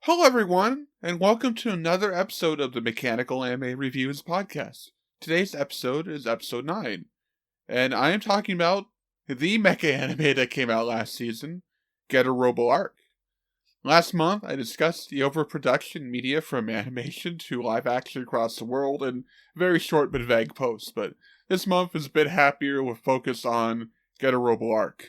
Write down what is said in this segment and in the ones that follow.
Hello, everyone, and welcome to another episode of the Mechanical Anime Reviews podcast. Today's episode is episode 9, and I am talking about the mecha anime that came out last season, Getter Robo Arc. Last month, I discussed the overproduction media from animation to live action across the world in a very short but vague posts, but this month is a bit happier with focus on Getter Robo Arc.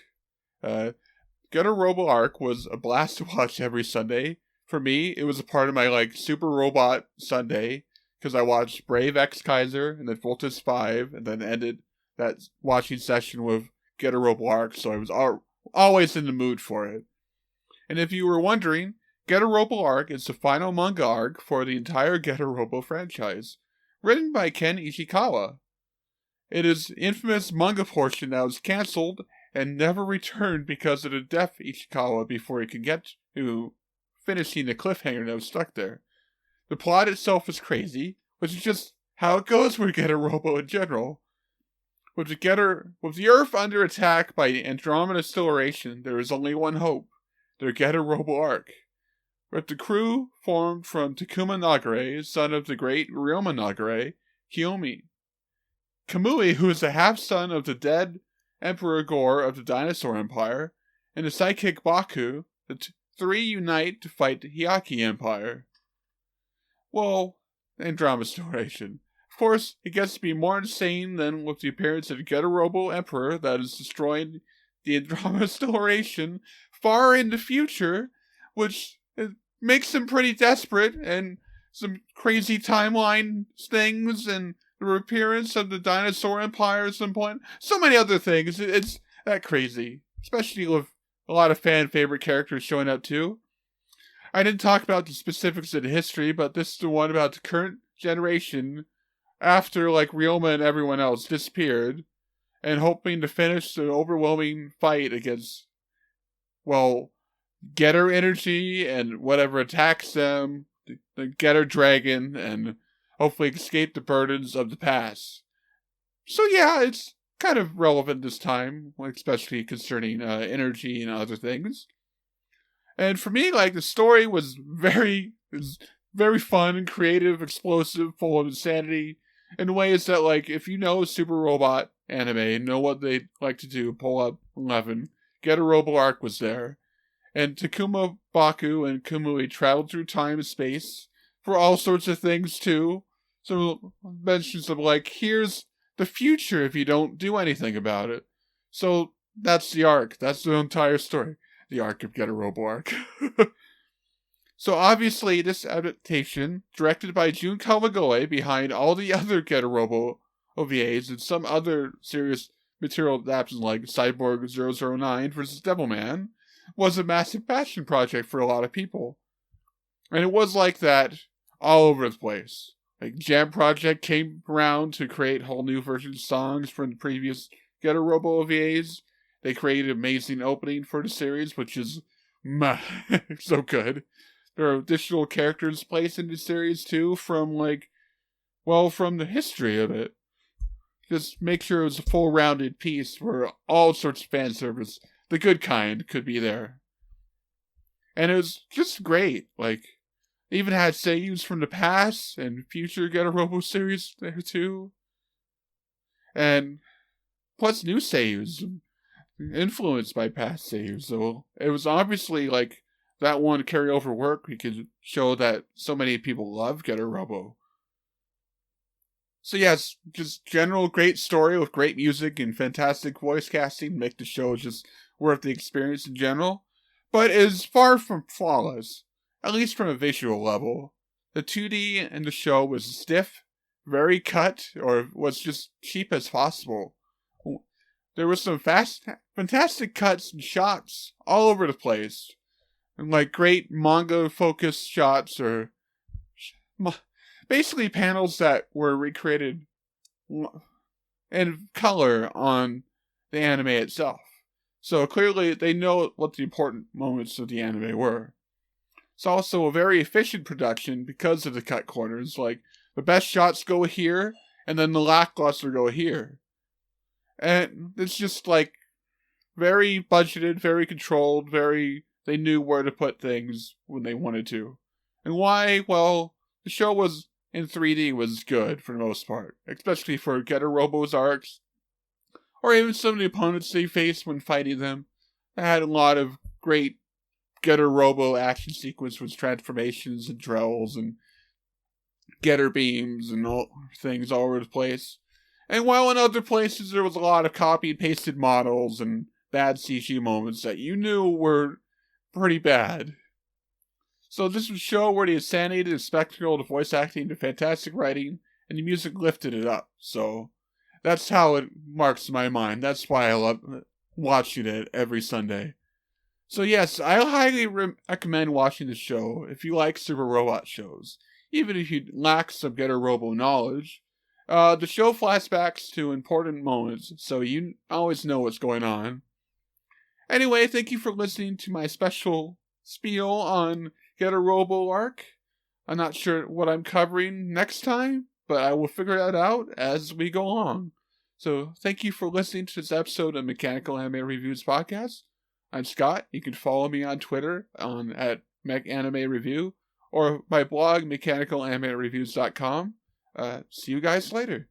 Getter Robo Arc was a blast to watch every Sunday. For me, it was a part of my Super Robot Sunday, because I watched Brave X Kaiser and then Voltus 5, and then ended that watching session with Getter Robo Arc, so I was always in the mood for it. And if you were wondering, Getter Robo Arc is the final manga arc for the entire Getter Robo franchise, written by Ken Ishikawa. It is the infamous manga portion that was cancelled and never returned because of the death of Ishikawa before he could get to finishing the cliffhanger that was stuck there. The plot itself is crazy, which is just how it goes with Getter Robo in general. With the Earth under attack by Andromeda Stellation, there is only one hope: their Getter Robo Arc. With the crew formed from Takuma Nagare, son of the great Ryoma Nagare, Kiyomi. Kamui, who is the half-son of the dead Emperor Gore of the Dinosaur Empire, and the sidekick Baku, the three unite to fight the Hyaki Empire. Well, Andromeda Stellation. Of course, it gets to be more insane than with the appearance of the Getter Robo Emperor that is destroying the Andromeda Stellation far in the future, which makes him pretty desperate, and some crazy timeline things, and the appearance of the Dinosaur Empire at some point. So many other things. It's that crazy, especially with a lot of fan-favorite characters showing up too. I didn't talk about the specifics of the history, but this is the one about the current generation after Ryoma and everyone else disappeared, and hoping to finish the overwhelming fight against, Getter energy and whatever attacks them, the Getter dragon, and hopefully escape the burdens of the past. So yeah, it's kind of relevant this time, especially concerning energy and other things. And for me, the story was very fun and creative, explosive, full of insanity, in ways that, if you know Super Robot anime, know what they like to do, pull up 11, Getter Robo Arc was there. And Takuma, Baku, and Kamui traveled through time and space for all sorts of things too. So mentions of here's the future if you don't do anything about it. So that's the arc. That's the entire story. The arc of Getter Robo Arc. So obviously this adaptation, directed by Jun Kawagoe, behind all the other Getter Robo OVAs and some other serious material adaptations like Cyborg 009 vs. Devilman, was a massive passion project for a lot of people. And it was like that all over the place. Jam Project came around to create whole new version songs from the previous Getter Robo OVAs. They created an amazing opening for the series, which is so good. There are additional characters placed in the series too from from the history of it. Just make sure it was a full rounded piece where all sorts of fan service, the good kind, could be there. And it was just great. Even had seiyus from the past and future Getter Robo series there too. And plus new seiyus influenced by past seiyus. So it was obviously that one carryover work. We could show that so many people love Getter Robo. So yes, just general great story with great music and fantastic voice casting make the show just worth the experience in general. But it is far from flawless. At least from a visual level. The 2D in the show was stiff, very cut, or was just cheap as possible. There was some fantastic cuts and shots all over the place. And great manga-focused shots, or basically panels that were recreated in color on the anime itself. So clearly they know what the important moments of the anime were. It's also a very efficient production because of the cut corners. The best shots go here, and then the lackluster go here. And it's just, very budgeted, very controlled, they knew where to put things when they wanted to. And why? Well, the show was in 3D was good for the most part, especially for Getter Robo's arcs, or even some of the opponents they faced when fighting them. They had a lot of great Getter Robo action sequence with transformations and drills and Getter beams and all things all over the place. And while in other places there was a lot of copy and pasted models and bad CG moments that you knew were pretty bad. So this was a show where the insanity, the spectacle, the voice acting, the fantastic writing, and the music lifted it up. So that's how it marks my mind. That's why I love watching it every Sunday. So yes, I highly recommend watching the show if you like super robot shows. Even if you lack some Getter Robo knowledge, the show flashbacks to important moments, so you always know what's going on. Anyway, thank you for listening to my special spiel on Getter Robo Arc. I'm not sure what I'm covering next time, but I will figure that out as we go along. So thank you for listening to this episode of Mechanical Anime Reviews Podcast. I'm Scott. You can follow me on Twitter at MechAnimeReview or my blog, mechanicalanime.reviews.com. See you guys later.